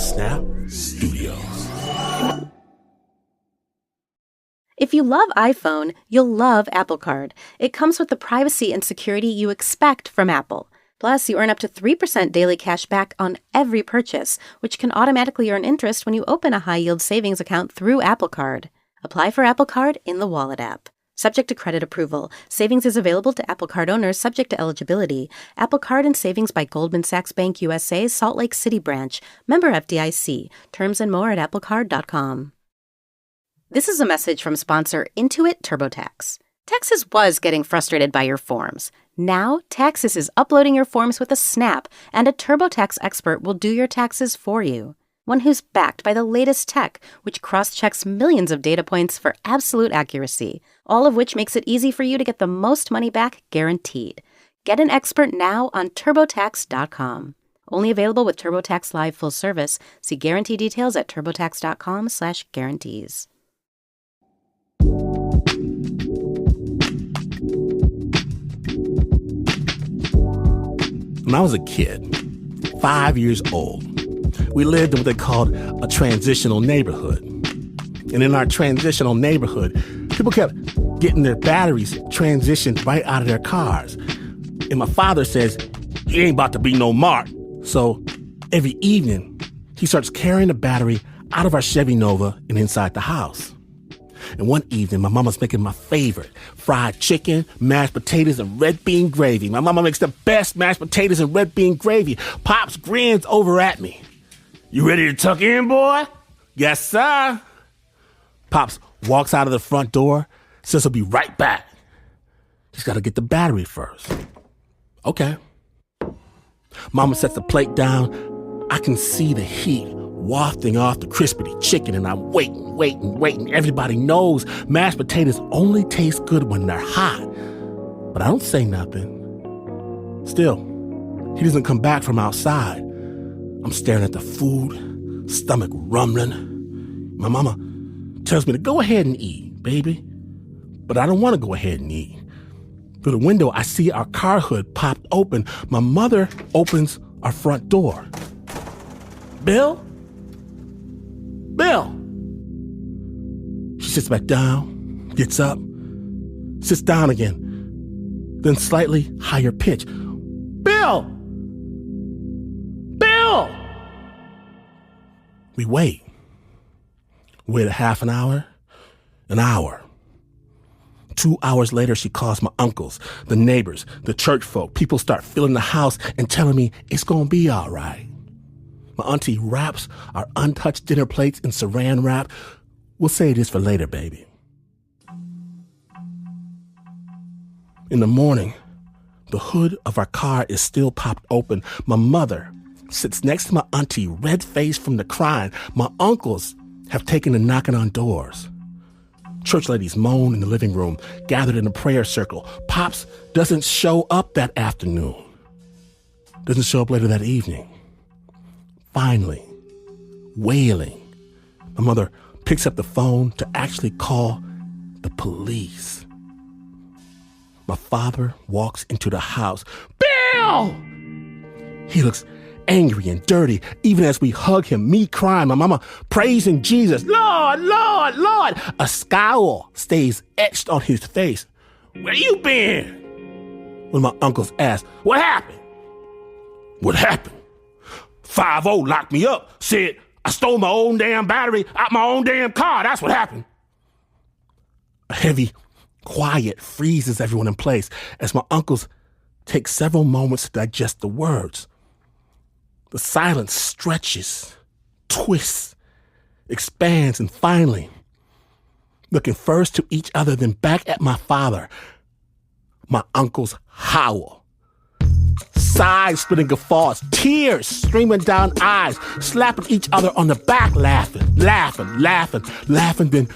Snap Studios. If you love iPhone, you'll love Apple Card. It comes with the privacy and security you expect from Apple. Plus, you earn up to 3% daily cash back on every purchase, which can automatically earn interest when you open a high-yield savings account through Apple Card. Apply for Apple Card in the Wallet app. Subject to credit approval. Savings is available to Apple Card owners subject to eligibility. Apple Card and Savings by Goldman Sachs Bank USA, Salt Lake City branch. Member FDIC. Terms and more at applecard.com. This is a message from sponsor Intuit TurboTax. Taxes was getting frustrated by your forms. Now, Taxes is uploading your forms with a snap, and a TurboTax expert will do your taxes for you. One who's backed by the latest tech, which cross-checks millions of data points for absolute accuracy, all of which makes it easy for you to get the most money back guaranteed. Get an expert now on TurboTax.com. Only available with TurboTax Live full service. See guarantee details at TurboTax.com/guarantees. When I was a kid, 5 years old, we lived in what they called a transitional neighborhood. And in our transitional neighborhood, people kept getting their batteries transitioned right out of their cars. And my father says, he ain't about to be no Mark. So every evening, he starts carrying the battery out of our Chevy Nova and inside the house. And one evening, my mama's making my favorite, fried chicken, mashed potatoes, and red bean gravy. My mama makes the best mashed potatoes and red bean gravy. Pops grins over at me. You ready to tuck in, boy? Yes, sir. Pops walks out of the front door, says he'll be right back. He's got to get the battery first. Okay. Mama sets the plate down. I can see the heat wafting off the crispy chicken, and I'm waiting. Everybody knows mashed potatoes only taste good when they're hot. But I don't say nothing. Still, he doesn't come back from outside. I'm staring at the food, stomach rumbling. My mama tells me to go ahead and eat, baby. But I don't want to go ahead and eat. Through the window, I see our car hood popped open. My mother opens our front door. Bill? She sits back down, gets up, sits down again, then slightly higher pitch. Bill! We wait. Wait a half an hour. 2 hours later, she calls my uncles, the neighbors, the church folk. People start filling the house and telling me it's gonna be all right. My auntie wraps our untouched dinner plates in saran wrap. We'll save this for later, baby. In the morning, the hood of our car is still popped open. My mother sits next to my auntie, red-faced from the crying. My uncles have taken to knocking on doors. Church ladies moan in the living room, gathered in a prayer circle. Pops doesn't show up that afternoon. Doesn't show up later that evening. Finally, wailing, my mother picks up the phone to actually call the police. My father walks into the house. Bill! He looks angry and dirty, even as we hug him, me crying, my mama praising Jesus. Lord, Lord, Lord! A scowl stays etched on his face. Where you been? When my uncles ask, what happened? What happened? 5-0 locked me up, said I stole my own damn battery out my own damn car. That's what happened. A heavy quiet freezes everyone in place as my uncles take several moments to digest the words. The silence stretches, twists, expands, and finally, looking first to each other, then back at my father, my uncles howl. Side-splitting guffaws, tears streaming down eyes, slapping each other on the back, laughing, then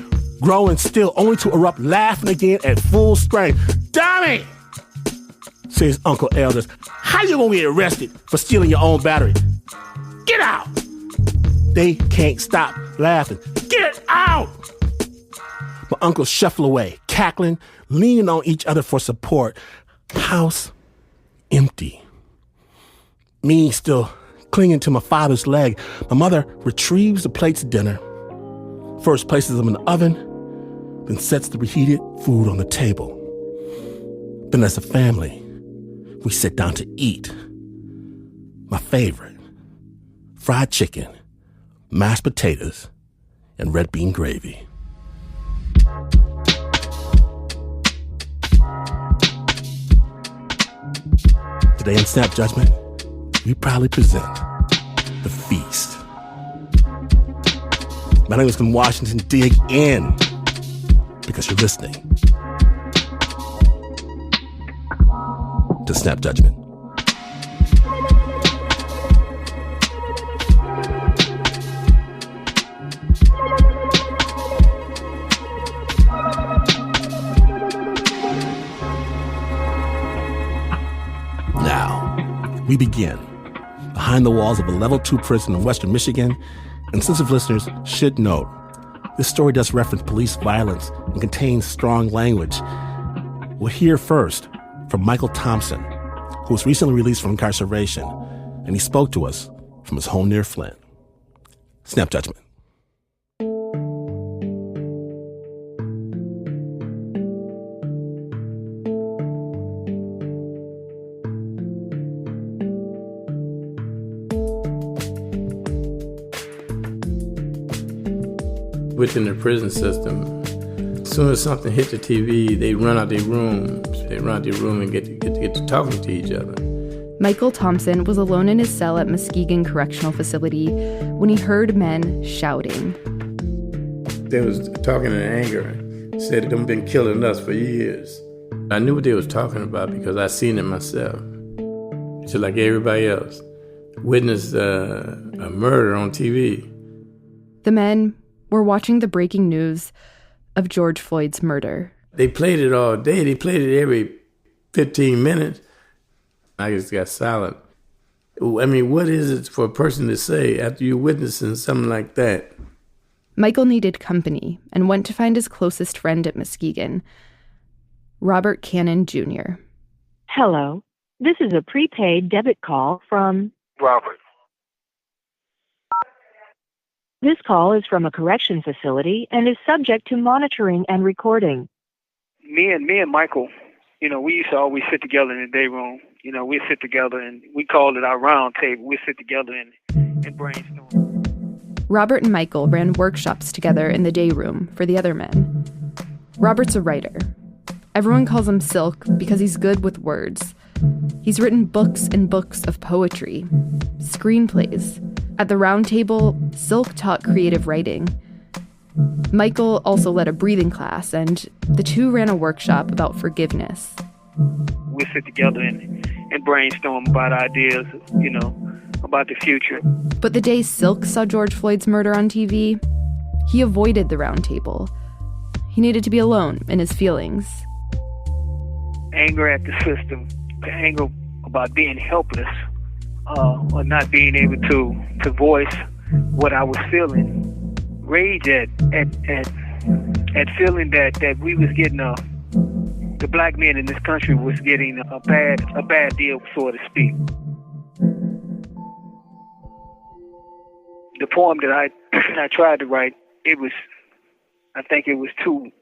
growing still, only to erupt laughing again at full strength. Dummy! Says Uncle Elders. How you gonna get arrested for stealing your own battery? Get out! They can't stop laughing. Get out! My uncles shuffle away, cackling, leaning on each other for support. House empty. Me still clinging to my father's leg, my mother retrieves the plates of dinner, first places them in the oven, then sets the reheated food on the table. Then as a family, we sit down to eat. My favorite, fried chicken, mashed potatoes, and red bean gravy. Today in Snap Judgment, we proudly present The Feast. My name is Glenn Washington. Dig in, because you're listening to Snap Judgment. Now, we begin behind the walls of a level 2 prison in western Michigan, and sensitive listeners should note, this story does reference police violence and contains strong language. We'll hear first from Michael Thompson, who was recently released from incarceration, and he spoke to us from his home near Flint. Snap Judgment. Within the prison system, as soon as something hit the TV, they run out their rooms. They run out their room and get to talking to each other. Michael Thompson was alone in his cell at Muskegon Correctional Facility when he heard men shouting. They was talking in anger, said they've been killing us for years. I knew what they was talking about because I seen it myself. Just like everybody else, witnessed a murder on TV. The men were watching the breaking news of George Floyd's murder. They played it all day. They played it every 15 minutes. I just got silent. I mean, what is it for a person to say after you're witnessing something like that? Michael needed company and went to find his closest friend at Muskegon, Robert Cannon Jr. Hello. This is a prepaid debit call from Robert. This call is from a correction facility and is subject to monitoring and recording. Me and Michael, we used to always sit together in the day room. We'd sit together and we called it our round table. We'd sit together and brainstorm. Robert and Michael ran workshops together in the day room for the other men. Robert's a writer. Everyone calls him Silk because he's good with words. He's written books and books of poetry, screenplays. At the round table, Silk taught creative writing. Michael also led a breathing class, and the two ran a workshop about forgiveness. We sit together and brainstorm about ideas, about the future. But the day Silk saw George Floyd's murder on TV, he avoided the round table. He needed to be alone in his feelings. Anger at the system, anger about being helpless, or not being able to voice what I was feeling. Rage at feeling that we was getting the black men in this country was getting a bad deal, so to speak. The poem that I tried to write, I think it was too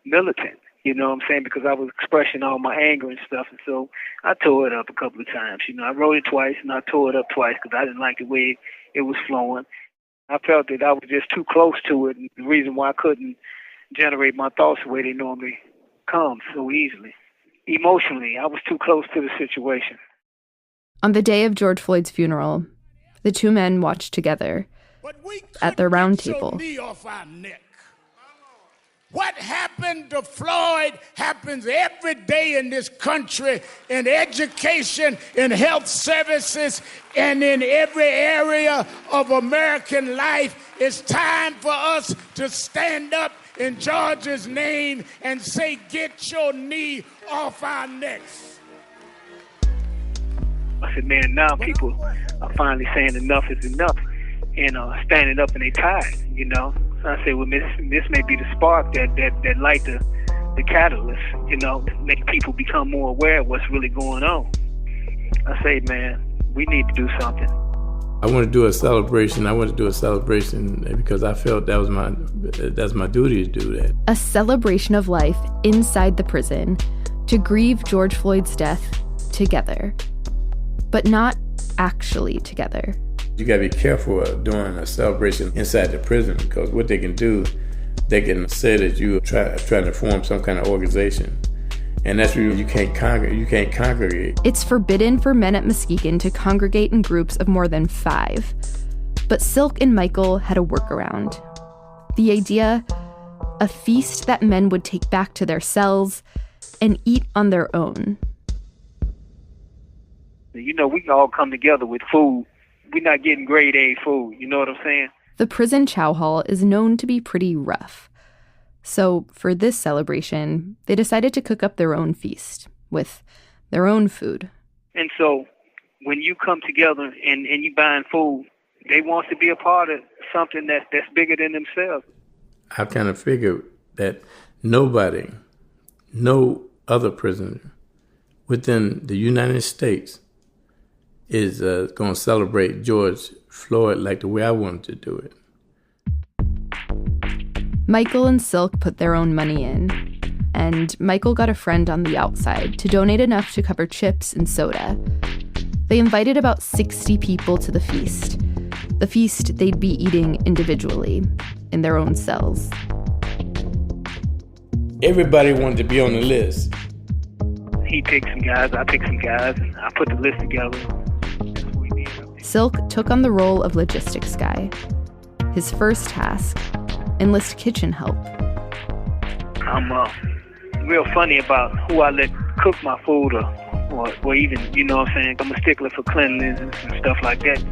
militant. You know what I'm saying? Because I was expressing all my anger and stuff. And so I tore it up a couple of times. I wrote it twice and I tore it up twice because I didn't like the way it was flowing. I felt that I was just too close to it. And the reason why I couldn't generate my thoughts the way they normally come so easily. Emotionally, I was too close to the situation. On the day of George Floyd's funeral, the two men watched together at their round table. What happened to Floyd happens every day in this country, in education, in health services, and in every area of American life. It's time for us to stand up in George's name and say, get your knee off our necks. I said, man, now people are finally saying enough is enough and standing up and they tired, I say, well, this may be the spark that light the catalyst, make people become more aware of what's really going on. I say, man, We need to do something. I want to do a celebration. Because I felt that's my duty to do that. A celebration of life inside the prison to grieve George Floyd's death together, but not actually together. You got to be careful of doing a celebration inside the prison, because what they can do, they can say that you trying to form some kind of organization. And that's where you can't congregate. It's forbidden for men at Muskegon to congregate in groups of more than 5. But Silk and Michael had a workaround. The idea, a feast that men would take back to their cells and eat on their own. You know, we can all come together with food. We're not getting grade A food, you know what I'm saying? The prison chow hall is known to be pretty rough. So for this celebration, they decided to cook up their own feast with their own food. And so when you come together and you buying food, they want to be a part of something that's bigger than themselves. I kind of figured that no other prisoner within the United States is going to celebrate George Floyd like the way I wanted to do it. Michael and Silk put their own money in, and Michael got a friend on the outside to donate enough to cover chips and soda. They invited about 60 people to the feast they'd be eating individually in their own cells. Everybody wanted to be on the list. He picked some guys, I picked some guys, and I put the list together. Silk took on the role of logistics guy. His first task, enlist kitchen help. I'm real funny about who I let cook my food or even, you know what I'm saying, I'm a stickler for cleanliness and stuff like that.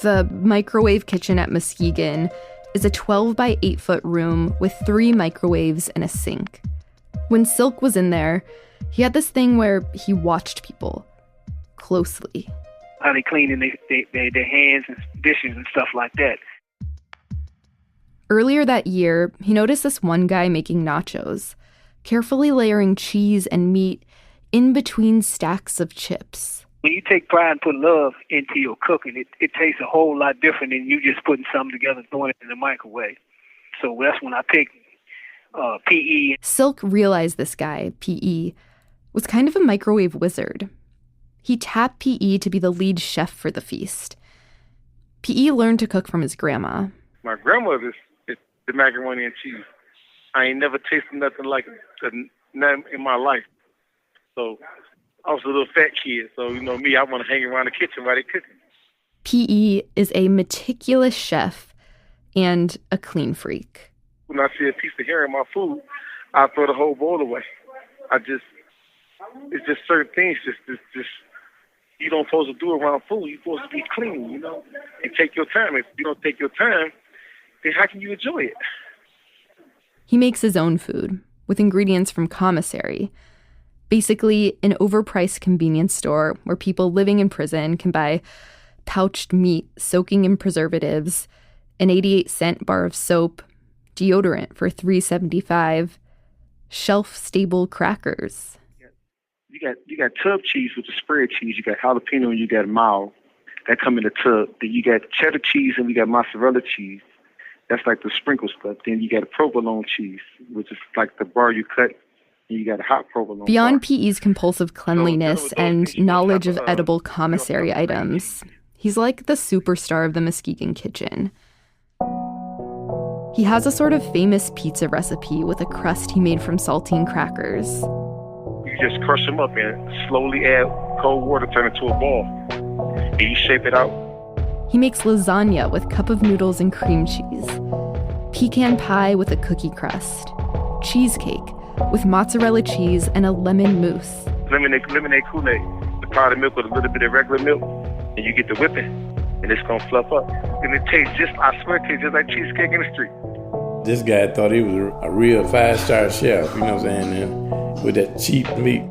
The microwave kitchen at Muskegon is a 12 by 8 foot room with 3 microwaves and a sink. When Silk was in there, he had this thing where he watched people closely. How they cleaning their hands and dishes and stuff like that. Earlier that year, he noticed this one guy making nachos, carefully layering cheese and meat in between stacks of chips. When you take pride and put love into your cooking, it tastes a whole lot different than you just putting something together and throwing it in the microwave. So that's when I picked P.E. Silk realized this guy, P.E., was kind of a microwave wizard. He tapped P.E. to be the lead chef for the feast. P.E. learned to cook from his grandma. My grandmother's the macaroni and cheese. I ain't never tasted nothing like it in my life. So I was a little fat kid. So, you know me, I want to hang around the kitchen while they cooking. P.E. is a meticulous chef and a clean freak. When I see a piece of hair in my food, I throw the whole bowl away. It's just certain things just you don't supposed to do around food. You're supposed to be clean, you know, and take your time. If you don't take your time, then how can you enjoy it? He makes his own food with ingredients from commissary. Basically, an overpriced convenience store where people living in prison can buy pouched meat soaking in preservatives, an 88-cent bar of soap, deodorant for $3.75, shelf-stable crackers. You got tub cheese with the spread cheese. You got jalapeno and you got mild. That come in the tub. Then you got cheddar cheese and we got mozzarella cheese. That's like the sprinkle stuff. Then you got a provolone cheese, which is like the bar you cut. And you got a hot provolone. Beyond bar. P.E.'s compulsive cleanliness and knowledge of edible commissary items, he's like the superstar of the Muskegon kitchen. He has a sort of famous pizza recipe with a crust he made from saltine crackers. You just crush them up and slowly add cold water, turn it to a ball. And you shape it out. He makes lasagna with cup of noodles and cream cheese, pecan pie with a cookie crust, cheesecake with mozzarella cheese and a lemon mousse. Lemonade Kool-Aid, the powdered milk with a little bit of regular milk, and you get the whipping, and it's gonna fluff up. And it tastes I swear it tastes just like cheesecake in the street. This guy thought he was a real 5-star chef, you know what I'm saying, man, with that cheap meat.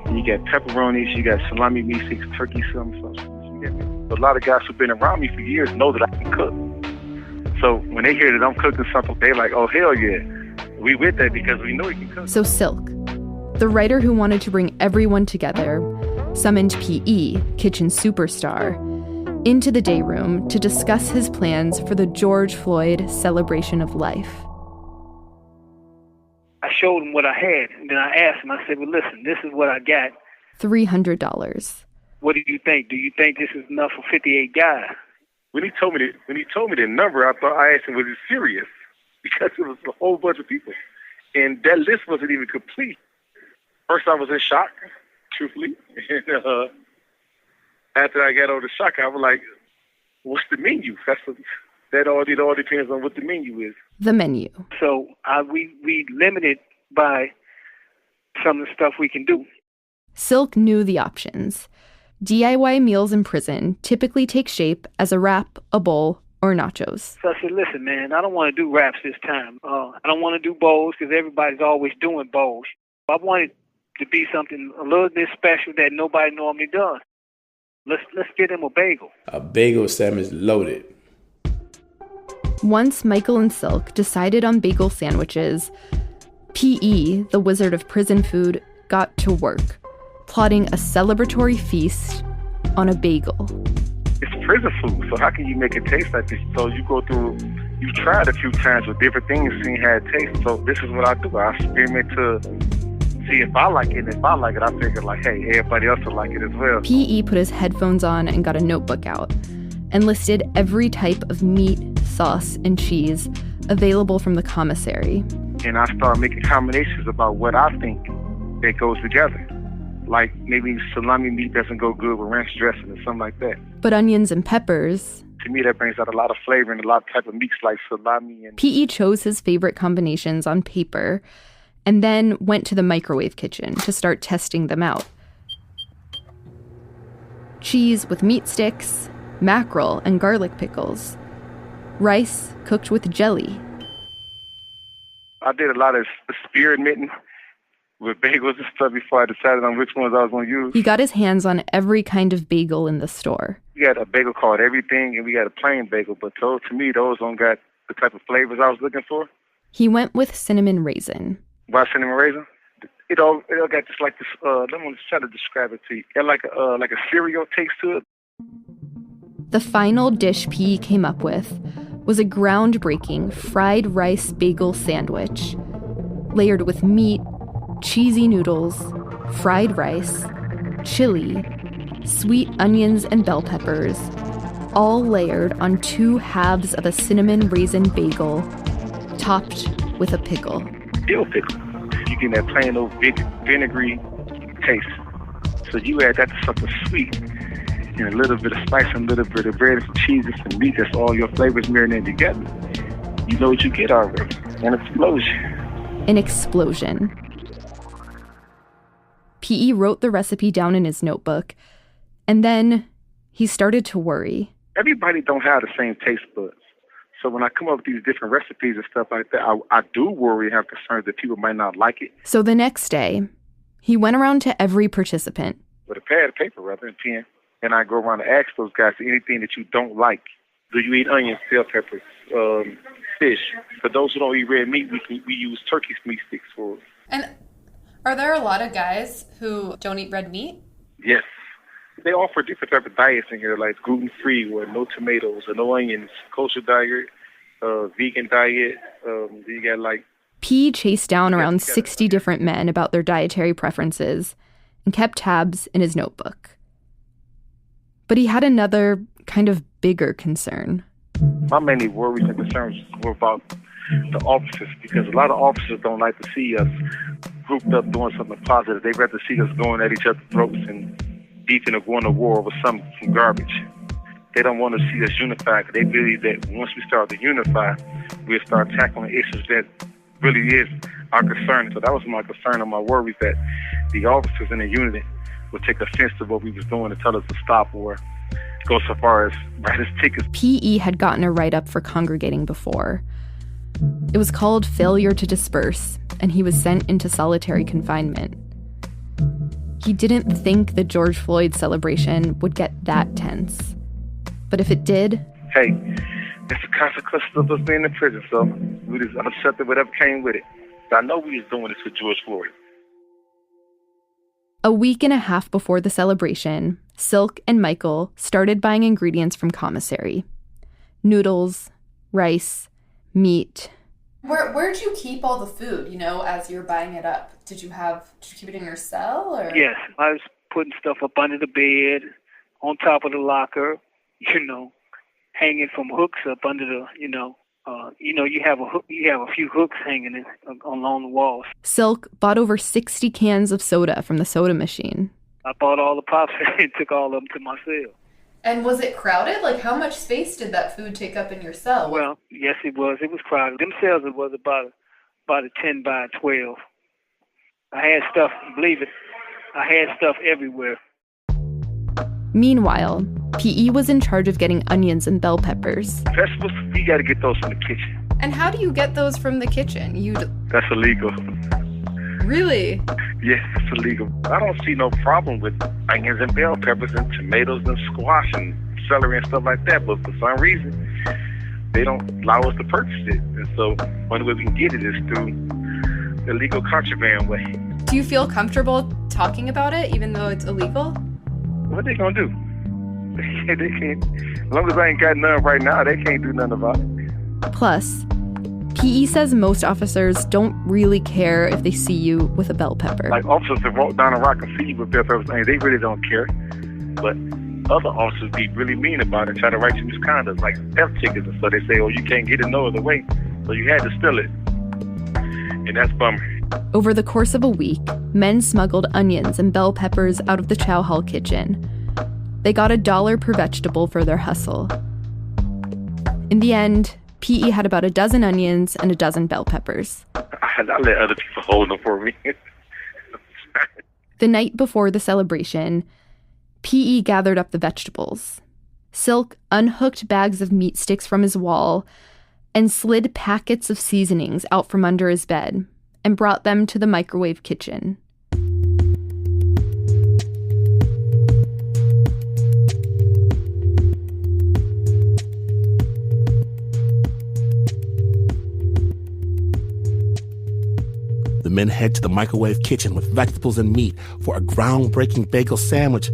And you got pepperonis, you got salami meat sticks, turkey, something. A lot of guys who've been around me for years know that I can cook. So when they hear that I'm cooking something, they're like, oh, hell yeah. We with that because we know he can cook. So Silk, the writer who wanted to bring everyone together summoned P.E., kitchen superstar, into the day room to discuss his plans for the George Floyd celebration of life. I showed him what I had, and then I asked him, I said, well, listen, this is what I got. $300. What do you think? Do you think this is enough for 58 guys? When he told me the number, I thought, I asked him, was he serious? Because it was a whole bunch of people. And that list wasn't even complete. First, I was in shock, truthfully. And after I got over the shock, I was like, what's the menu? It all depends on what the menu is. The menu. So we limited by some of the stuff we can do. Silk knew the options. DIY meals in prison typically take shape as a wrap, a bowl, or nachos. So I said, listen, man, I don't want to do wraps this time. I don't want to do bowls because everybody's always doing bowls. I wanted to be something a little bit special that nobody normally does. Let's get him a bagel. A bagel sandwich loaded. Once Michael and Silk decided on bagel sandwiches, P.E., the wizard of prison food, got to work, plotting a celebratory feast on a bagel. It's prison food, so how can you make it taste like this? So you go through, you've tried a few times with different things, seeing how it tastes. So this is what I do. I experiment to see if I like it. And if I like it, I figure like, hey, everybody else will like it as well. P.E. put his headphones on and got a notebook out and listed every type of meat, sauce, and cheese available from the commissary. And I started making combinations about what I think that goes together. Like maybe salami meat doesn't go good with ranch dressing or something like that. But onions and peppers... To me, that brings out a lot of flavor and a lot of type of meats like salami and... P.E. chose his favorite combinations on paper and then went to the microwave kitchen to start testing them out. Cheese with meat sticks, mackerel and garlic pickles, rice cooked with jelly. I did a lot of experimenting with bagels and stuff before I decided on which ones I was going to use. He got his hands on every kind of bagel in the store. We got a bagel called Everything, and we got a plain bagel, but to me, those don't got the type of flavors I was looking for. He went with cinnamon raisin. Why cinnamon raisin? It all got just like this, let me try to describe it to you. It got like a cereal taste to it. The final dish P came up with was a groundbreaking fried rice bagel sandwich, layered with meat, cheesy noodles, fried rice, chili, sweet onions and bell peppers, all layered on 2 halves of a cinnamon raisin bagel, topped with a pickle. Dill pickle. You get that plain old vinegary taste. So you add that to something sweet, and a little bit of spice and a little bit of bread and cheese and some meat. That's all your flavors marinated together. You know what you get already. An explosion. An explosion. P.E. wrote the recipe down in his notebook, and then he started to worry. Everybody don't have the same taste buds. So when I come up with these different recipes and stuff like that, I do worry and have concerns that people might not like it. So the next day, he went around to every participant. With a pad of paper, rather than pen, and I go around and ask those guys anything that you don't like. Do you eat onions, bell peppers, fish? For those who don't eat red meat, we use turkey meat sticks for it. And are there a lot of guys who don't eat red meat? Yes. They offer different type of diets in here, like gluten-free or no tomatoes or no onions, kosher diet, vegan diet. You got like... P chased down around 60 different men about their dietary preferences and kept tabs in his notebook. But he had another kind of bigger concern. My main worries and concerns were about the officers, because a lot of officers don't like to see us grouped up doing something positive. They'd rather see us going at each other's throats and beefing or going to war over some garbage. They don't want to see us unified, because they believe that once we start to unify, we'll start tackling issues that really is our concern. So that was my concern and my worry, that the officers in the unit would take offense to what we was doing and tell us to stop or go so far as write us tickets. P.E. had gotten a write-up for congregating before. It was called failure to disperse, and he was sent into solitary confinement. He didn't think the George Floyd celebration would get that tense. But if it did... Hey, it's the consequences of us being in prison, so we just accepted whatever came with it. I know we was doing this for George Floyd. A week and a half before the celebration, Silk and Michael started buying ingredients from commissary. Noodles, rice, meat. Where'd you keep all the food, as you're buying it up? Did you keep it in your cell, or? Yes, I was putting stuff up under the bed, on top of the locker, hanging from hooks up under the, you have a few hooks hanging along the walls. Silk bought over 60 cans of soda from the soda machine. I bought all the pops and took all of them to my cell. And was it crowded? Like, how much space did that food take up in your cell? Well, yes, it was. It was crowded. Them cells was about a 10 by 12. I had stuff, believe it, I had stuff everywhere. Meanwhile, P.E. was in charge of getting onions and bell peppers. Vegetables, you got to get those from the kitchen. And how do you get those from the kitchen? That's illegal. Really? Yes, it's illegal. I don't see no problem with onions and bell peppers and tomatoes and squash and celery and stuff like that, but for some reason, they don't allow us to purchase it. And so, the only way we can get it is through the legal contraband way. Do you feel comfortable talking about it, even though it's illegal? What are they going to do? They can't. As long as I ain't got none right now, they can't do nothing about it. Plus, P.E. says most officers don't really care if they see you with a bell pepper. Like, officers that walk down the rock and see you with bell peppers, they really don't care. But other officers be really mean about it, try to write you misconduct, like theft tickets and stuff. They say, you can't get it no other way, so you had to steal it. And that's a bummer. Over the course of a week, men smuggled onions and bell peppers out of the chow hall kitchen. They got $1 per vegetable for their hustle. In the end, P.E. had about a dozen onions and a dozen bell peppers. I let other people hold them for me. The night before the celebration, P.E. gathered up the vegetables. Silk unhooked bags of meat sticks from his wall and slid packets of seasonings out from under his bed and brought them to the microwave kitchen. The men head to the microwave kitchen with vegetables and meat for a groundbreaking bagel sandwich.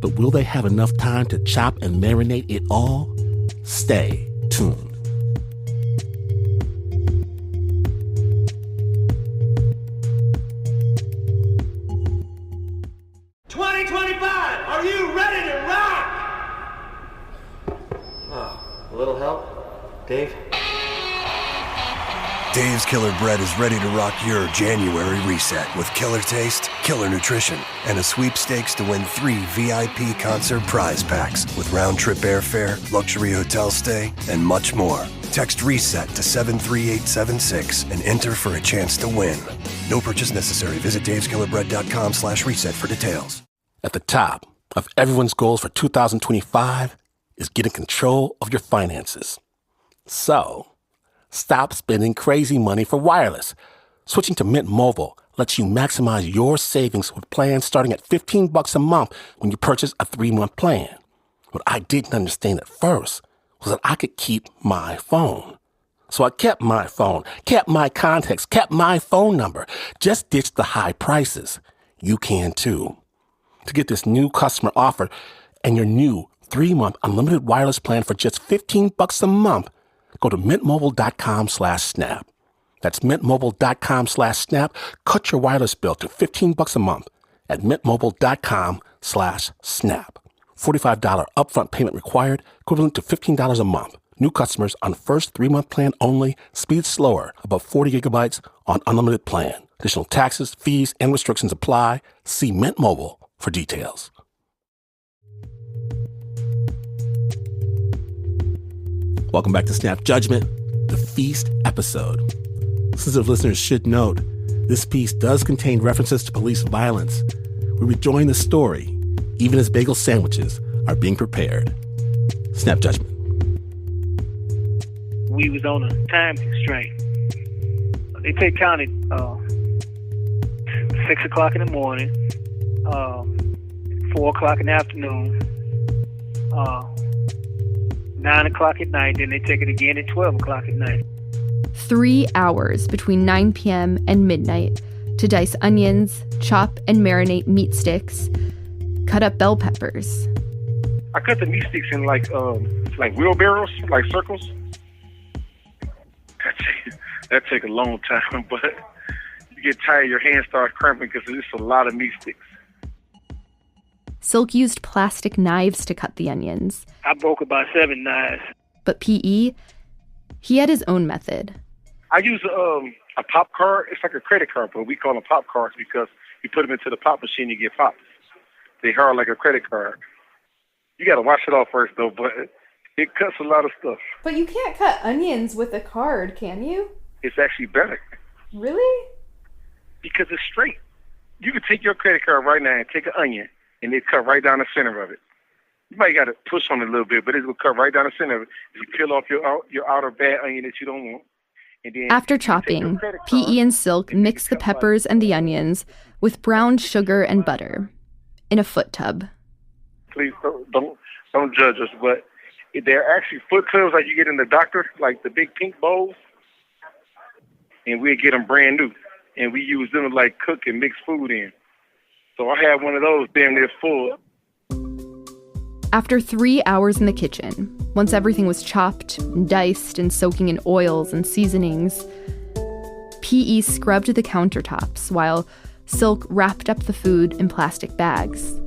But will they have enough time to chop and marinate it all? Stay tuned. Are you ready to rock? A little help? Dave? Dave's Killer Bread is ready to rock your January reset with killer taste, killer nutrition, and a sweepstakes to win 3 VIP concert prize packs with round-trip airfare, luxury hotel stay, and much more. Text RESET to 73876 and enter for a chance to win. No purchase necessary. Visit daveskillerbread.com/reset for details. At the top of everyone's goals for 2025 is getting control of your finances. So, stop spending crazy money for wireless. Switching to Mint Mobile lets you maximize your savings with plans starting at $15 a month when you purchase a 3-month plan. What I didn't understand at first was that I could keep my phone. So I kept my phone, kept my contacts, kept my phone number, just ditched the high prices. You can too. To get this new customer offer and your new 3-month unlimited wireless plan for just $15 a month, go to mintmobile.com/snap. That's mintmobile.com/snap. Cut your wireless bill to $15 a month at mintmobile.com/snap. $45 upfront payment required, equivalent to $15 a month. New customers on first 3-month plan only. Speed slower, above 40 gigabytes on unlimited plan. Additional taxes, fees, and restrictions apply. See Mint Mobile for details. Welcome back to Snap Judgment, the Feast episode. Sensitive listeners should note, this piece does contain references to police violence. We rejoin the story, even as bagel sandwiches are being prepared. Snap Judgment. We was on a time constraint. They take counted 6 o'clock in the morning, 4 o'clock in the afternoon, 9 o'clock at night, then they take it again at 12 o'clock at night. 3 hours between 9 p.m. and midnight to dice onions, chop and marinate meat sticks, cut up bell peppers. I cut the meat sticks in like wheelbarrows, like circles. That take a long time, but you get tired, your hands start cramping because it's a lot of meat sticks. Silk used plastic knives to cut the onions. I broke about 7 knives. But P.E., he had his own method. I use a pop card. It's like a credit card, but we call them pop cards because you put them into the pop machine, you get pops. They hard like a credit card. You got to wash it off first, though, but it cuts a lot of stuff. But you can't cut onions with a card, can you? It's actually better. Really? Because it's straight. You can take your credit card right now and take an onion, and it cut right down the center of it. You might got to push on it a little bit, but it will cut right down the center of it. You peel off your outer bad onion that you don't want. And then after chopping, P.E. and Silk mix the peppers and the onions with browned sugar and butter in a foot tub. Please don't judge us, but they're actually foot tubs like you get in the doctor, like the big pink bowls, and we get them brand new, and we use them to like cook and mix food in. So I had one of those damn near full. After 3 hours in the kitchen, once everything was chopped and diced and soaking in oils and seasonings, P.E. scrubbed the countertops while Silk wrapped up the food in plastic bags.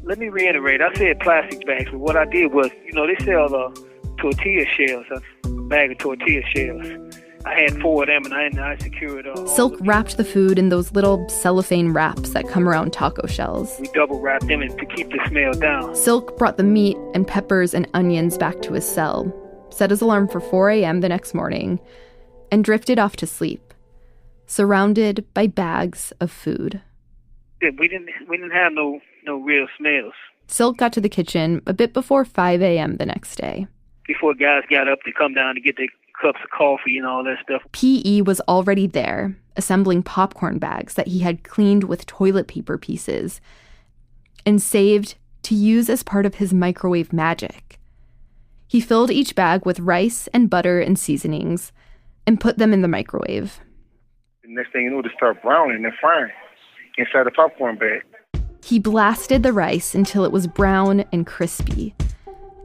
Let me reiterate, I said plastic bags, but what I did was, they sell tortilla shells, a bag of tortilla shells. I had 4 of them, and I secured Silk wrapped the food in those little cellophane wraps that come around taco shells. We double wrapped them to keep the smell down. Silk brought the meat and peppers and onions back to his cell, set his alarm for 4 a.m. the next morning, and drifted off to sleep, surrounded by bags of food. We didn't have no real smells. Silk got to the kitchen a bit before 5 a.m. the next day. Before guys got up to come down to get their cups of coffee and all that stuff. P.E. was already there, assembling popcorn bags that he had cleaned with toilet paper pieces and saved to use as part of his microwave magic. He filled each bag with rice and butter and seasonings and put them in the microwave. The next thing you know, they start browning and frying inside the popcorn bag. He blasted the rice until it was brown and crispy.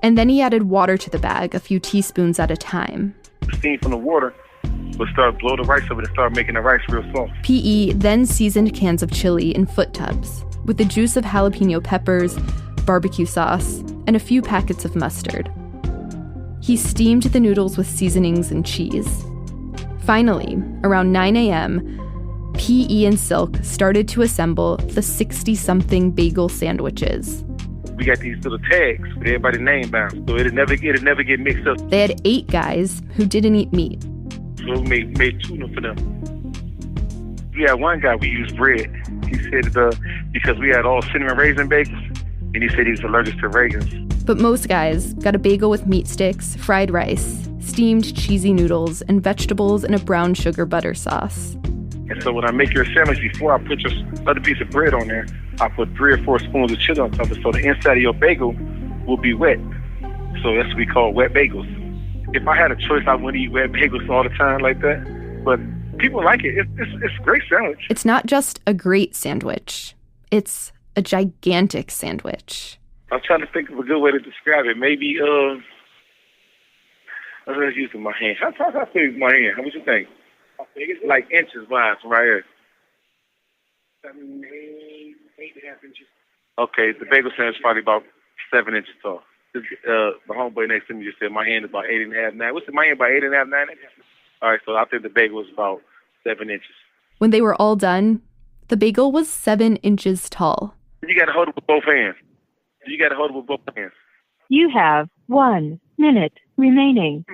And then he added water to the bag, a few teaspoons at a time. The steam from the water would start blow the rice over and start making the rice real soft. P.E. then seasoned cans of chili in foot tubs with the juice of jalapeno peppers, barbecue sauce, and a few packets of mustard. He steamed the noodles with seasonings and cheese. Finally, around 9 a.m., P.E. and Silk started to assemble the 60-something bagel sandwiches. We got these little tags with everybody's name bound, so it'll never get mixed up. They had 8 guys who didn't eat meat. So we made tuna for them. We had one guy, we used bread. He said because we had all cinnamon raisin bagels, and he said he was allergic to raisins. But most guys got a bagel with meat sticks, fried rice, steamed cheesy noodles, and vegetables in a brown sugar butter sauce. And so when I make your sandwich, before I put your other piece of bread on there, I put 3 or 4 spoons of chili on top of it, so the inside of your bagel will be wet. So that's what we call wet bagels. If I had a choice, I wouldn't eat wet bagels all the time like that. But people like it. It's a great sandwich. It's not just a great sandwich. It's a gigantic sandwich. I'm trying to think of a good way to describe it. Maybe, let's use my hand. How big is my hand? How much you think? Like inches wide from right here. 7, 8.5 inches. Okay, the bagel sandwich is probably about 7 inches tall. The homeboy next to me just said my hand is about 8.5, 9. What's my hand, about 8.5, 9 inches? All right, so I think the bagel was about 7 inches. When they were all done, the bagel was 7 inches tall. You got to hold it with both hands. You have 1 minute remaining.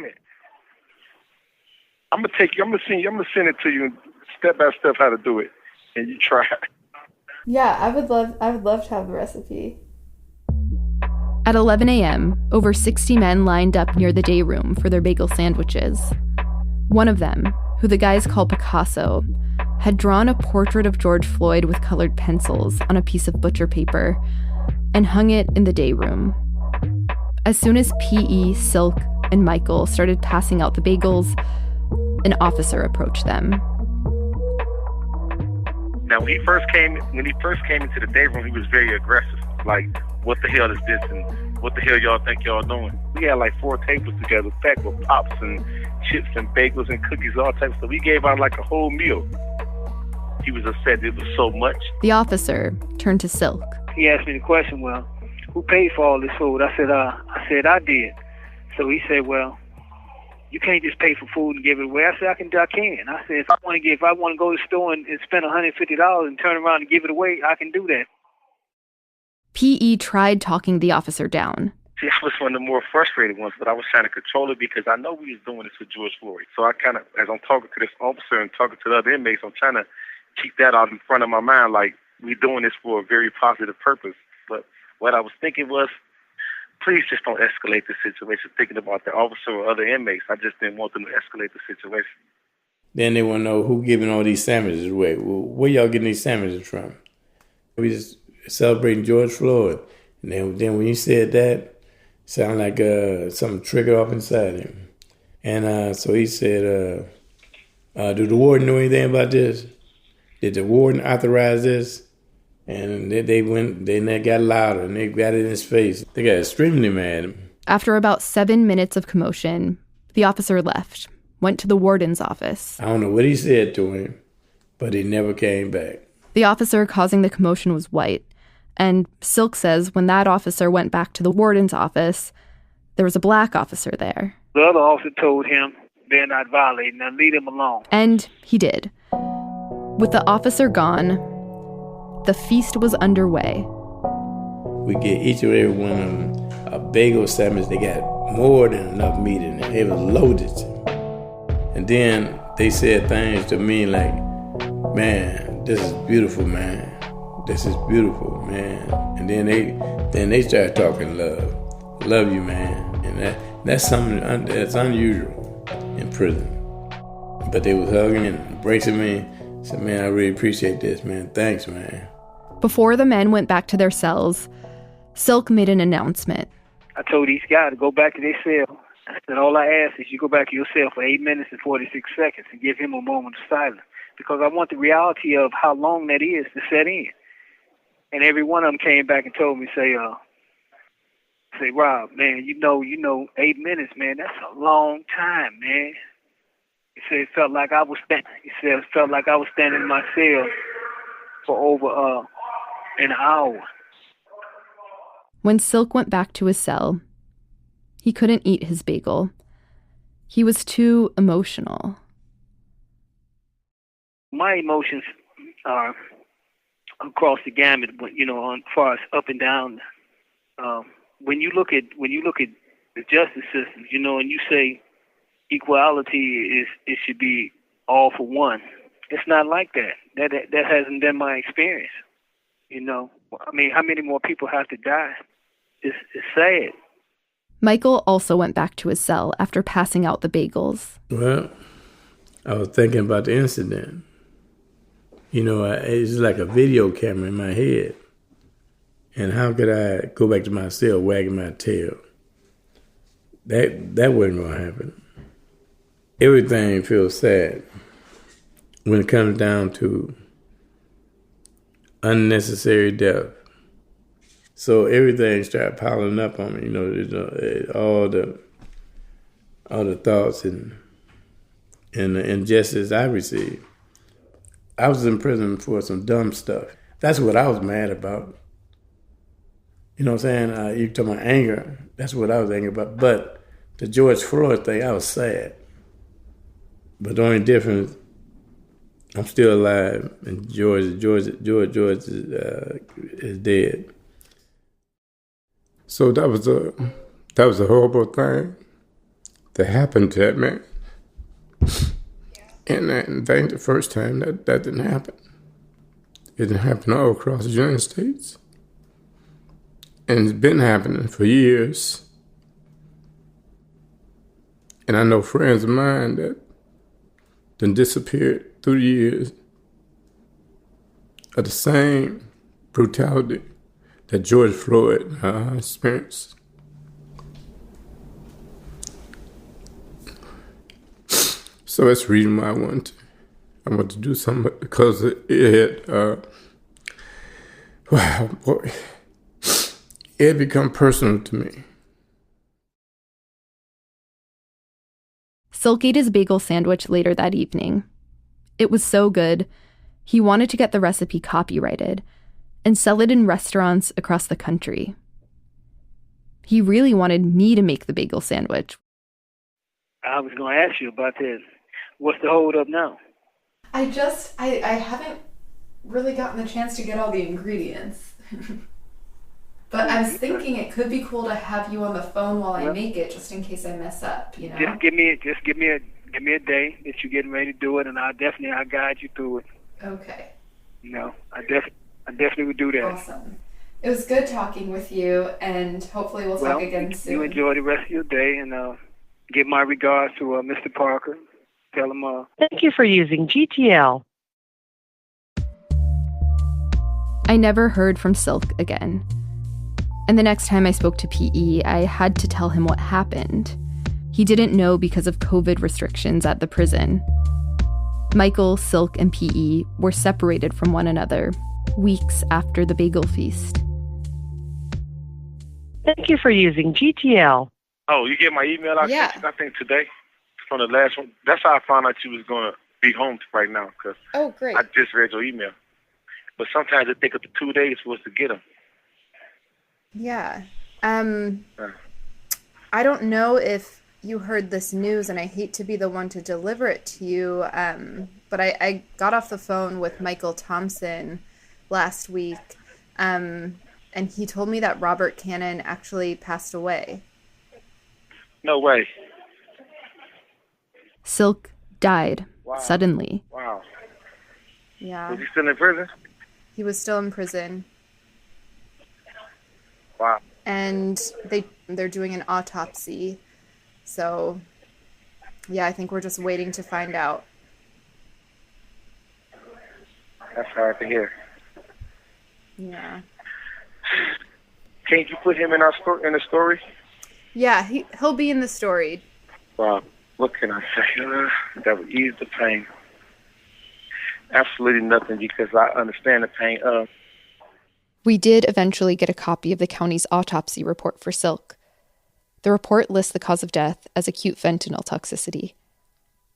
I'm gonna send it to you step by step how to do it, and you try it. Yeah, I would love to have the recipe. At 11 a.m., over 60 men lined up near the day room for their bagel sandwiches. One of them, who the guys call Picasso, had drawn a portrait of George Floyd with colored pencils on a piece of butcher paper and hung it in the day room. As soon as P.E., Silk, and Michael started passing out the bagels, an officer approached them. Now, when he first came into the day room, he was very aggressive. Like, what the hell is this? And what the hell y'all think y'all doing? We had like 4 tables together, packed with pops and chips and bagels and cookies, all types of stuff. We gave out like a whole meal. He was upset it was so much. The officer turned to Silk. He asked me the question, well, who paid for all this food? I said, I did. So he said, well, you can't just pay for food and give it away. I said, I can. I said, if I want to go to the store and spend $150 and turn around and give it away, I can do that. P.E. tried talking the officer down. See, I was one of the more frustrated ones, but I was trying to control it because I know we was doing this with George Floyd. So I kind of, as I'm talking to this officer and talking to the other inmates, I'm trying to keep that out in front of my mind, like, we doing this for a very positive purpose. But what I was thinking was, please just don't escalate the situation, thinking about the officer or other inmates. I just didn't want them to escalate the situation. Then they want to know who giving all these sandwiches away. Well, where y'all getting these sandwiches from? We just celebrating George Floyd. And then when you said that, it sounded like something triggered off inside him. And so he said, do the warden know anything about this? Did the warden authorize this? And they got louder and they got it in his face. They got extremely mad. After about 7 minutes of commotion, the officer left, went to the warden's office. I don't know what he said to him, but he never came back. The officer causing the commotion was white. And Silk says when that officer went back to the warden's office, there was a black officer there. The other officer told him they're not violating, now leave them alone. And he did. With the officer gone, the feast was underway. We get each and every one of them a bagel sandwich. They got more than enough meat in it. It was loaded. And then they said things to me like, man, this is beautiful, man. This is beautiful, man. And then they started talking love. Love you, man. And that's something that's unusual in prison. But they was hugging and embracing me. Said, man, I really appreciate this, man. Thanks, man. Before the men went back to their cells, Silk made an announcement. I told each guy to go back to their cell. I said, all I ask is you go back to your cell for 8 minutes and 46 seconds and give him a moment of silence. Because I want the reality of how long that is to set in. And every one of them came back and told me, say, Rob, man, you know, 8 minutes, man, that's a long time, man. He said it felt like I was standing in my cell for over an hour. When Silk went back to his cell, he couldn't eat his bagel. He was too emotional. My emotions are across the gamut, but on far as up and down. When you look at the justice system, and you say equality it should be all for one. It's not like that. That hasn't been my experience. I mean, how many more people have to die? It's sad. Michael also went back to his cell after passing out the bagels. Well, I was thinking about the incident. It's like a video camera in my head. And how could I go back to my cell wagging my tail? That wasn't going to happen. Everything feels sad when it comes down to unnecessary death. So everything started piling up on me, all the thoughts and the injustice I received. I was in prison for some dumb stuff. That's what I was mad about. You know what I'm saying? You talk about anger. That's what I was angry about. But the George Floyd thing, I was sad. But the only difference, I'm still alive, and George is dead. So that was a horrible thing that happened to that man. And that ain't the first time that didn't happen. It didn't happen all across the United States. And it's been happening for years. And I know friends of mine that done disappeared through the years of the same brutality that George Floyd experienced. So that's the reason why I wanted I wanted to do something because it wow, boy, it had become personal to me. Silk ate his bagel sandwich later that evening. It was so good, he wanted to get the recipe copyrighted and sell it in restaurants across the country. He really wanted me to make the bagel sandwich. I was going to ask you about this. What's the hold up now? I haven't really gotten the chance to get all the ingredients. But I was thinking it could be cool to have you on the phone while I make it, just in case I mess up, you know? Just give me a day that you're getting ready to do it, and I'll guide you through it. Okay. You know, I definitely would do that. Awesome. It was good talking with you, and hopefully we'll talk again soon. You enjoy the rest of your day, and give my regards to Mr. Parker. Tell him. Thank you for using GTL. I never heard from Silk again. And the next time I spoke to PE, I had to tell him what happened. He didn't know because of COVID restrictions at the prison. Michael, Silk, and PE were separated from one another weeks after the bagel feast. Thank you for using GTL. Oh, you get my email I sent you, I think, today? From the last one. That's how I found out you was going to be home right now. Cause oh, great. I just read your email. But sometimes it takes up to 2 days for us to get them. Yeah. I don't know if you heard this news, and I hate to be the one to deliver it to you, but I got off the phone with Michael Thompson last week, and he told me that Robert Cannon actually passed away. No way. Silk died suddenly. Wow. Yeah. Was he still in prison? He was still in prison. Wow. And they're doing an autopsy. So, yeah, I think we're just waiting to find out. That's hard to hear. Yeah. Can't you put him in the story? Yeah, he'll be in the story. Wow. What can I say? That would ease the pain. Absolutely nothing, because I understand the pain of. We did eventually get a copy of the county's autopsy report for Silk. The report lists the cause of death as acute fentanyl toxicity.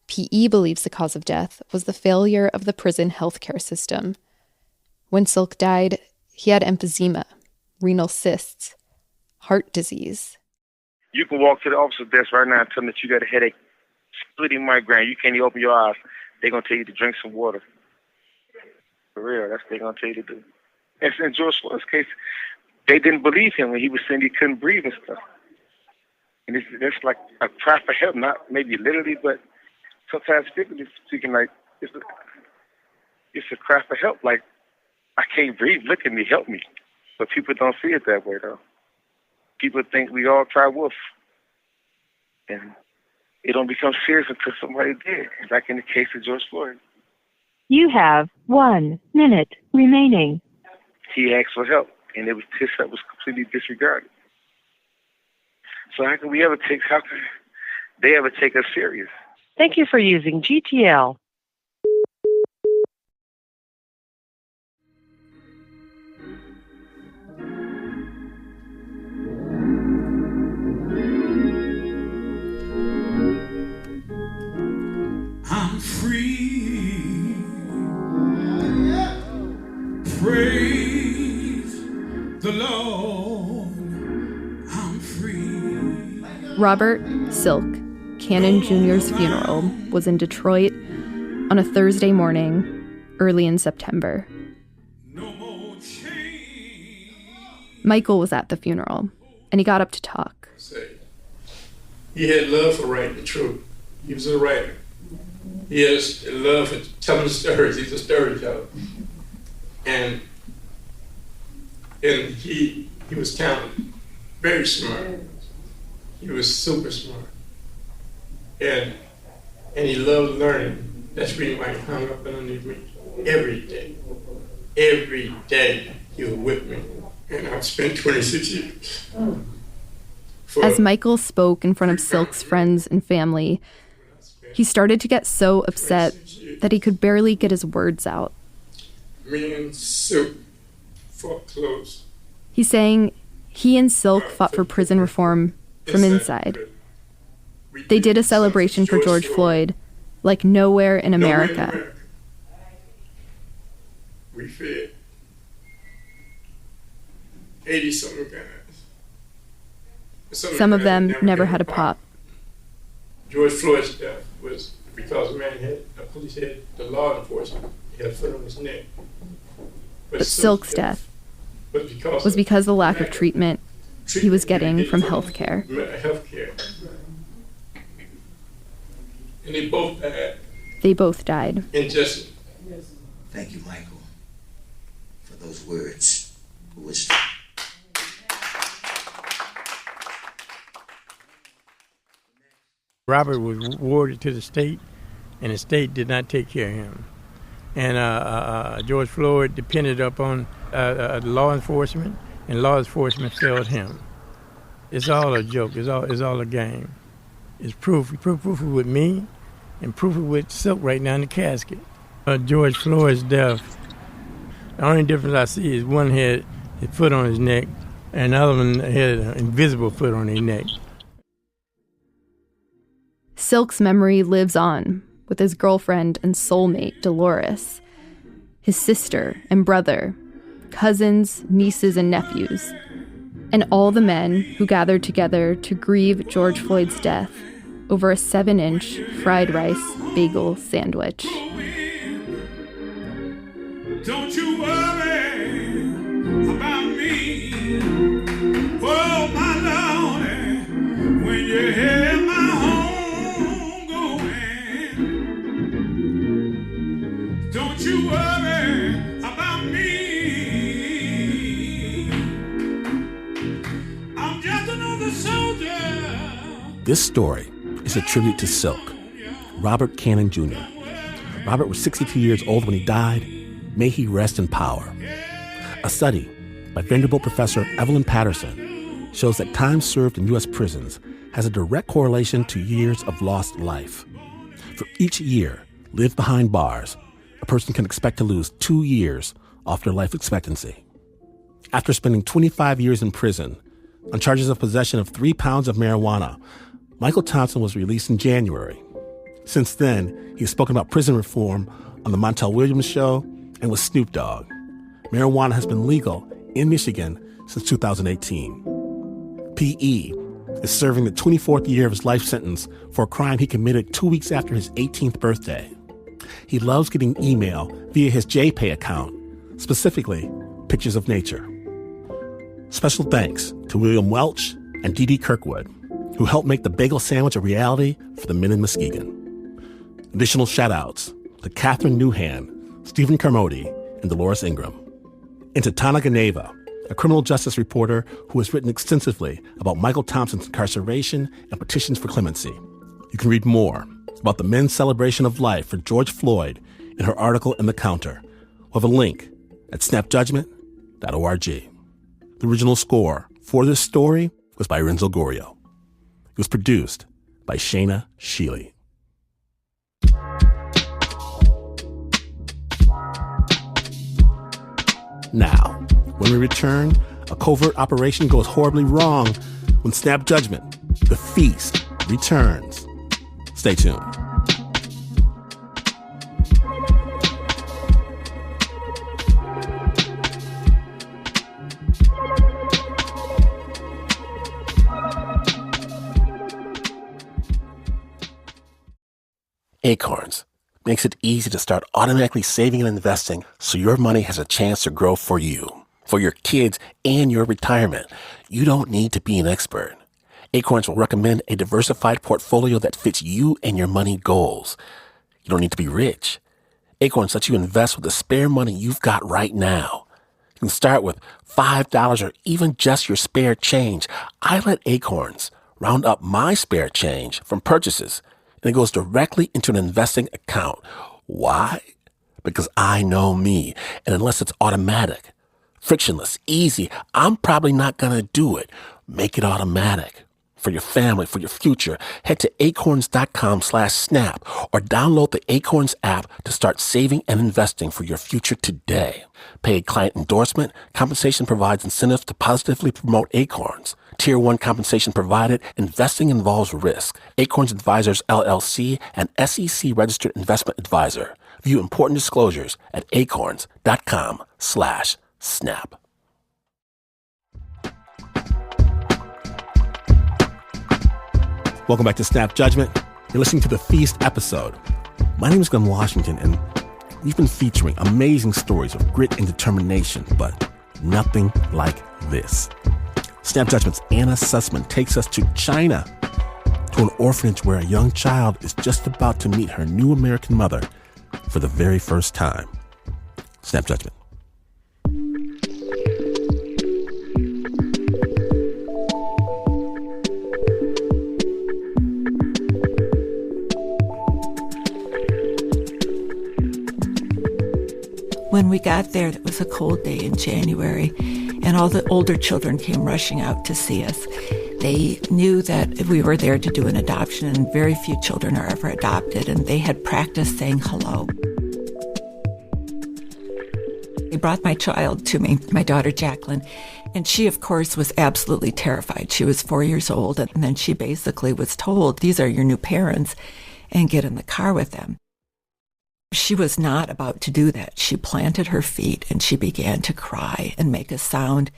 PE believes the cause of death was the failure of the prison healthcare system. When Silk died, he had emphysema, renal cysts, heart disease. You can walk to the officer's desk right now and tell them that you got a headache, splitting migraine. You can't even open your eyes. They're going to tell you to drink some water. For real, that's what they're going to tell you to do. And in George Floyd's case, they didn't believe him when he was saying he couldn't breathe and stuff. And it's like a cry for help, not maybe literally, but sometimes figuratively speaking, like, it's a cry for help. Like, I can't breathe, look at me, help me. But people don't see it that way, though. People think we all cry wolf. And it don't become serious until somebody did, like in the case of George Floyd. You have 1 minute remaining. He asked for help, and his help was completely disregarded. So how can they ever take us serious? Thank you for using GTL. I'm free. Praise the Lord. I'm free. Robert Silk, Cannon Jr.'s funeral, was in Detroit on a Thursday morning, early in September. Michael was at the funeral, and he got up to talk. He had love for writing the truth. He was a writer. He has a love for telling stories. He's a storyteller. And he was talented, very smart. He was super smart. And he loved learning. That's the reason why he hung up underneath me every day. Every day he was with me. And I've spent 26 years. As Michael spoke in front of Silk's friends and family, He started to get so upset that he could barely get his words out. Me and Silk fought close. He's saying he and Silk fought for prison reform from inside. They did a celebration for George Floyd like nowhere in America. We fed 80-something guys. Some of them never had a pop. George Floyd's death was because the police had the law enforcement, he had a foot on his neck. But Silk's death was because the lack of treatment he was getting from health care. And they both died. They both died. Injustice. Thank you, Michael, for those words. Robert was warded to the state, and the state did not take care of him. And George Floyd depended upon law enforcement, and law enforcement failed him. It's all a joke. It's all a game. It's proof. Proof with me, and proof with Silk right now in the casket. George Floyd's death, the only difference I see is one had his foot on his neck, and the other one had an invisible foot on his neck. Silk's memory lives on with his girlfriend and soulmate, Delores, his sister and brother, cousins, nieces, and nephews, and all the men who gathered together to grieve George Floyd's death over a 7-inch fried rice bagel sandwich. Don't you worry about me. Oh, my Lord, when you hear my home going. Don't you worry about me. I'm just another soldier. This story is a tribute to Silk, Robert Cannon Jr. Robert was 62 years old when he died. May he rest in power. A study by Vanderbilt professor Evelyn Patterson shows that time served in U.S. prisons has a direct correlation to years of lost life. For each year lived behind bars, a person can expect to lose 2 years off their life expectancy. After spending 25 years in prison on charges of possession of 3 pounds of marijuana, Michael Thompson was released in January. Since then, he has spoken about prison reform on the Montel Williams Show and with Snoop Dogg. Marijuana has been legal in Michigan since 2018. P.E. is serving the 24th year of his life sentence for a crime he committed 2 weeks after his 18th birthday. He loves getting email via his JPay account, specifically pictures of nature. Special thanks to William Welch and Dee Kirkwood, who helped make the bagel sandwich a reality for the men in Muskegon. Additional shout-outs to Catherine Nouhan, Stephen Carmody, and Delores Ingram. And to Tana Ganeva, a criminal justice reporter who has written extensively about Michael Thompson's incarceration and petitions for clemency. You can read more about the men's celebration of life for George Floyd in her article in The Counter. We'll have a link at snapjudgment.org. The original score for this story was by Renzo Gorrio. It was produced by Shaina Shealy. Now, when we return, a covert operation goes horribly wrong when Snap Judgment, the feast, returns. Stay tuned. Acorns makes it easy to start automatically saving and investing so your money has a chance to grow for you, for your kids, and your retirement. You don't need to be an expert. Acorns will recommend a diversified portfolio that fits you and your money goals. You don't need to be rich. Acorns lets you invest with the spare money you've got right now. You can start with $5 or even just your spare change. I let Acorns round up my spare change from purchases, and it goes directly into an investing account. Why? Because I know me, and unless it's automatic, frictionless, easy, I'm probably not going to do it. Make it automatic. for your family, for your future, head to acorns.com/snap or download the Acorns app to start saving and investing for your future today. Paid client endorsement. Compensation provides incentives to positively promote Acorns. Tier 1 compensation provided. Investing involves risk. Acorns Advisors, LLC, an SEC-registered investment advisor. View important disclosures at acorns.com/snap. Welcome back to Snap Judgment. You're listening to the Feast episode. My name is Glenn Washington, and we've been featuring amazing stories of grit and determination, but nothing like this. Snap Judgment's Anna Sussman takes us to China, to an orphanage where a young child is just about to meet her new American mother for the very first time. Snap Judgment. When we got there, it was a cold day in January, and all the older children came rushing out to see us. They knew that we were there to do an adoption, and very few children are ever adopted, and they had practiced saying hello. They brought my child to me, my daughter Jacqueline, and she, of course, was absolutely terrified. She was 4 years old, and then she basically was told, "These are your new parents," and get in the car with them. She was not about to do that. She planted her feet and she began to cry and make a sound,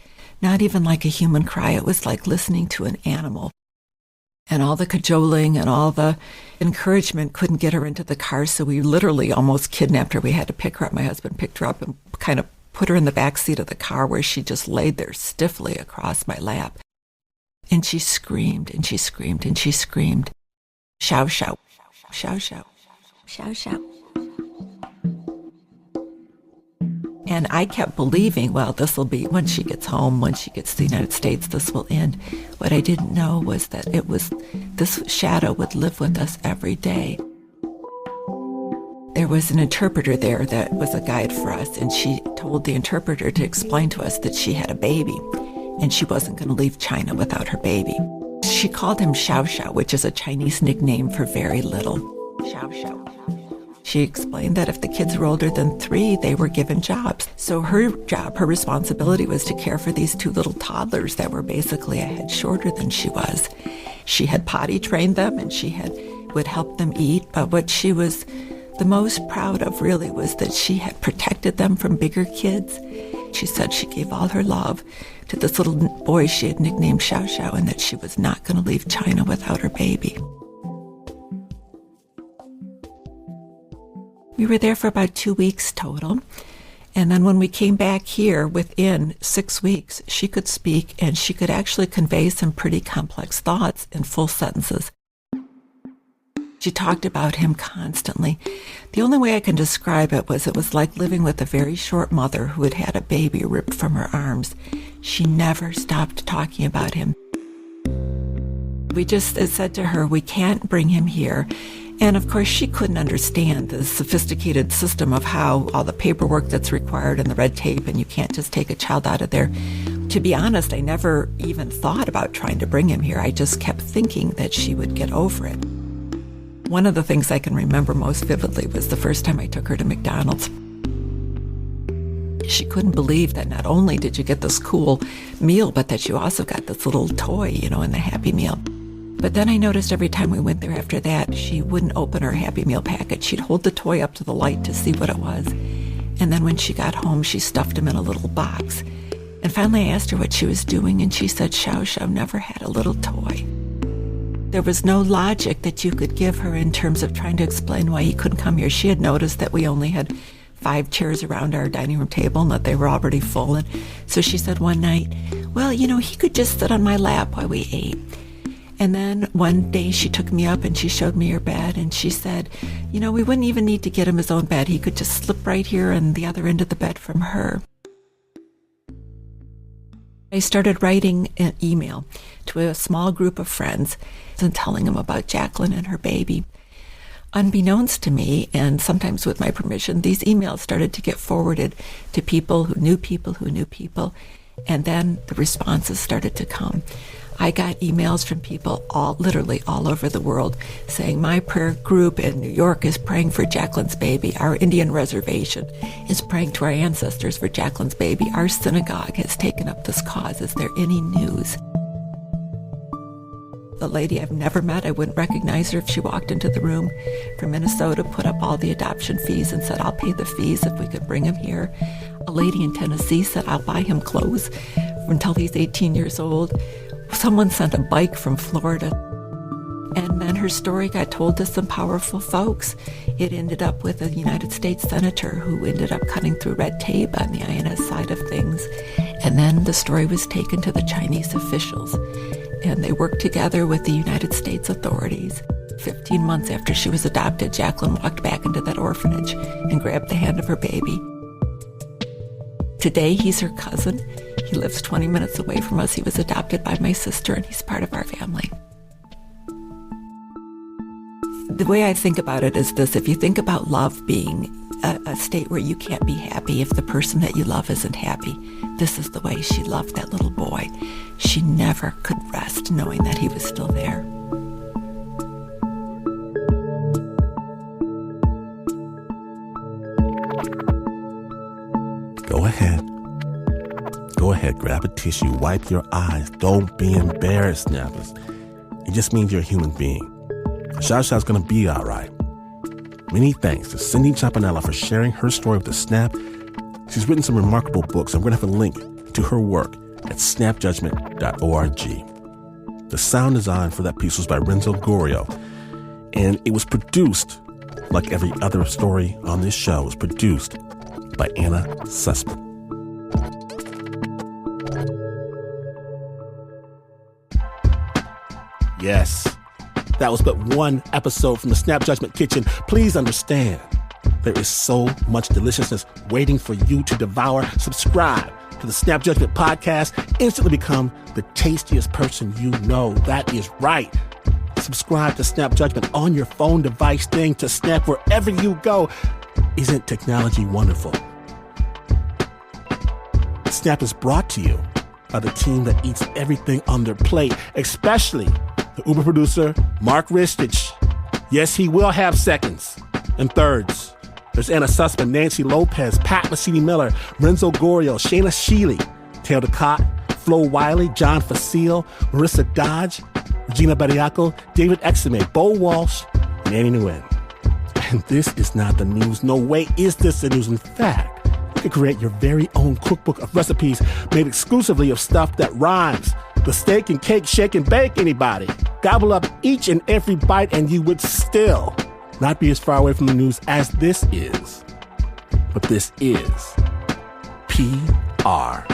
not even like a human cry. It was like listening to an animal. And all the cajoling and all the encouragement couldn't get her into the car, so we literally almost kidnapped her. We had to pick her up. My husband picked her up and kind of put her in the back seat of the car, where she just laid there stiffly across my lap. And she screamed and she screamed and she screamed. Shout, shout, shout, shout, shout, shout. And I kept believing, well, this will be, once she gets home, once she gets to the United States, this will end. What I didn't know was that this shadow would live with us every day. There was an interpreter there that was a guide for us, and she told the interpreter to explain to us that she had a baby, and she wasn't going to leave China without her baby. She called him Xiao Xiao, which is a Chinese nickname for very little. Xiao Xiao. She explained that if the kids were older than 3, they were given jobs. So her job, her responsibility was to care for these 2 little toddlers that were basically a head shorter than she was. She had potty trained them and would help them eat, but what she was the most proud of really was that she had protected them from bigger kids. She said she gave all her love to this little boy she had nicknamed Xiao Xiao, and that she was not going to leave China without her baby. We were there for about 2 weeks total. And then when we came back here, within 6 weeks, she could speak and she could actually convey some pretty complex thoughts in full sentences. She talked about him constantly. The only way I can describe it was like living with a very short mother who had had a baby ripped from her arms. She never stopped talking about him. We just said to her, we can't bring him here. And of course, she couldn't understand the sophisticated system of how all the paperwork that's required and the red tape, and you can't just take a child out of there. To be honest, I never even thought about trying to bring him here. I just kept thinking that she would get over it. One of the things I can remember most vividly was the first time I took her to McDonald's. She couldn't believe that not only did you get this cool meal, but that you also got this little toy, in the Happy Meal. But then I noticed every time we went there after that, she wouldn't open her Happy Meal package. She'd hold the toy up to the light to see what it was. And then when she got home, she stuffed him in a little box. And finally I asked her what she was doing, and she said Xiao Xiao never had a little toy. There was no logic that you could give her in terms of trying to explain why he couldn't come here. She had noticed that we only had 5 chairs around our dining room table and that they were already full. And so she said one night, well, he could just sit on my lap while we ate. And then one day she took me up and she showed me her bed, and she said, we wouldn't even need to get him his own bed. He could just slip right here on the other end of the bed from her. I started writing an email to a small group of friends and telling them about Jacqueline and her baby. Unbeknownst to me, and sometimes with my permission, these emails started to get forwarded to people who knew people who knew people, and then the responses started to come. I got emails from people literally all over the world saying my prayer group in New York is praying for Jacqueline's baby. Our Indian reservation is praying to our ancestors for Jacqueline's baby. Our synagogue has taken up this cause. Is there any news? The lady I've never met, I wouldn't recognize her if she walked into the room, from Minnesota, put up all the adoption fees and said, I'll pay the fees if we could bring him here. A lady in Tennessee said, I'll buy him clothes until he's 18 years old. Someone sent a bike from Florida. And then her story got told to some powerful folks. It ended up with a United States senator who ended up cutting through red tape on the INS side of things. And then the story was taken to the Chinese officials. And they worked together with the United States authorities. 15 months after she was adopted, Jacqueline walked back into that orphanage and grabbed the hand of her baby. Today, he's her cousin. He lives 20 minutes away from us. He was adopted by my sister, and he's part of our family. The way I think about it is this. If you think about love being a state where you can't be happy if the person that you love isn't happy, this is the way she loved that little boy. She never could rest knowing that he was still there. Go ahead. Go ahead, grab a tissue, wipe your eyes. Don't be embarrassed, Snappers. It just means you're a human being. Shasha's gonna be all right. Many thanks to Cindy Champanella for sharing her story with the Snap. She's written some remarkable books, and we're gonna have a link to her work at snapjudgment.org. The sound design for that piece was by Renzo Gorrio, and it was produced, like every other story on this show, was produced by Anna Sussman. Yes, that was but one episode from the Snap Judgment Kitchen. Please understand, there is so much deliciousness waiting for you to devour. Subscribe to the Snap Judgment Podcast. Instantly become the tastiest person you know. That is right. Subscribe to Snap Judgment on your phone device thing to Snap wherever you go. Isn't technology wonderful? Snap is brought to you by the team that eats everything on their plate, especially the Uber producer, Mark Ristich. Yes, he will have seconds and thirds. There's Anna Sussman, Nancy Lopez, Pat Mesiti-Miller, Renzo Gorrio, Shaina Shealy, Teo Ducot, Flo Wiley, John Facile, Marissa Dodge, Regina Bariaco, David Exime, Bo Walsh, and Annie Nguyen. And this is not the news. No way is this the news. In fact, you can create your very own cookbook of recipes made exclusively of stuff that rhymes. The steak and cake, shake and bake, anybody. Gobble up each and every bite and you would still not be as far away from the news as this is. But this is PR